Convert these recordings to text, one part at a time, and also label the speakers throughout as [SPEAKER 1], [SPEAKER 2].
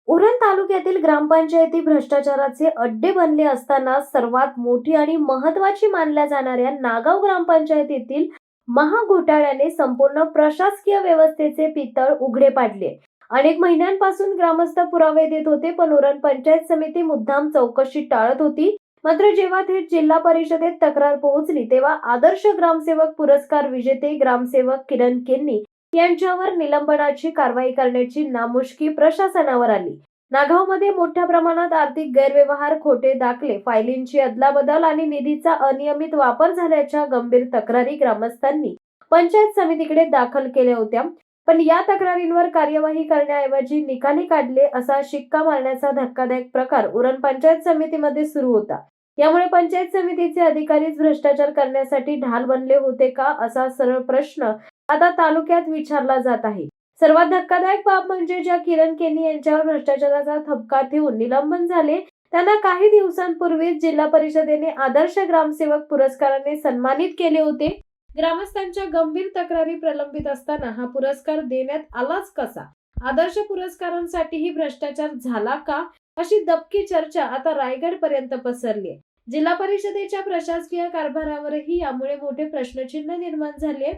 [SPEAKER 1] उरण तालुक्यातील ग्रामपंचायती भ्रष्टाचाराचे अड्डे बनले असताना सर्वात मोठी आणि महत्त्वाची मानल्या जाणाऱ्या नागाव ग्रामपंचायतीतील महाघोटाळ्याने संपूर्ण प्रशासकीय व्यवस्थेचे पितळ उघडे पाडले। अनेक महिन्यांपासून ग्रामस्थ पुरावे देत होते, पण उरण पंचायत समिती मुद्दाम चौकशी टाळत होती। मात्र जेव्हा थेट जिल्हा परिषदेत तक्रार पोहोचली, तेव्हा आदर्श ग्रामसेवक पुरस्कार विजेते ग्रामसेवक किरण केन्नी यांच्यावर निलंबनाची कारवाई करण्याची नामुष्की प्रशासनावर आली। नागावमध्ये मोठ्या प्रमाणात आर्थिक गैरव्यवहार, खोटे दाखले, फायलींची अदलाबदल आणि निधीचा अनियमित वापर झाल्याच्या गंभीर तक्रारी ग्रामस्थांनी पंचायत समितीकडे दाखल केल्या होत्या। पण या तक्रारींवर कार्यवाही करण्याऐवजी निकाली काढले असा शिक्का मारण्याचा धक्कादायक प्रकार उरण पंचायत समितीमध्ये सुरू होता। यामुळे पंचायत समितीचे अधिकारीच भ्रष्टाचार करण्यासाठी ढाल बनले होते का, असा सरळ प्रश्न आता तालुक्यात विचारला जात आहे। सर्वात धक्कादायक बाब म्हणजे ज्या किरण केन्नी यांच्यावर भ्रष्टाचाराचा ठपका ठेवून निलंबन झाले, त्यांना काही दिवसांपूर्वीच जिल्हा परिषदेने आदर्श ग्रामसेवक पुरस्काराने सन्मानित केले होते। ग्रामस्थांच्या गंभीर तक्रारी प्रलंबित असताना हा पुरस्कार देण्यात आलाच कसा? आदर्श पुरस्कारांसाठीही भ्रष्टाचार झाला का, अशी दबकी चर्चा आता रायगड पर्यंत पसरली आहे। जिल्हा परिषदेच्या प्रशासकीय कारभारावरही यामुळे मोठे प्रश्नचिन्ह निर्माण झाले।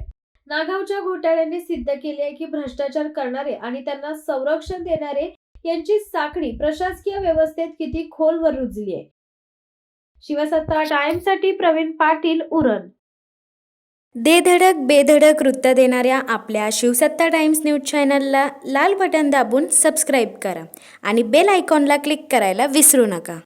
[SPEAKER 1] नागावच्या घोटाळ्याने सिद्ध केले आहे की भ्रष्टाचार करणारे आणि त्यांना संरक्षण देणारे यांची साखळी प्रशासकीय व्यवस्थेत किती खोलवर रुजली आहे। शिवसत्ता टाइम्ससाठी प्रवीण पाटील, उरण।
[SPEAKER 2] दे धडक बेधडक वृत्त देणाऱ्या आपल्या शिवसत्ता टाइम्स न्यूज चॅनलला लाल बटन दाबून सबस्क्राईब करा आणि बेल आयकॉनला क्लिक करायला विसरू नका।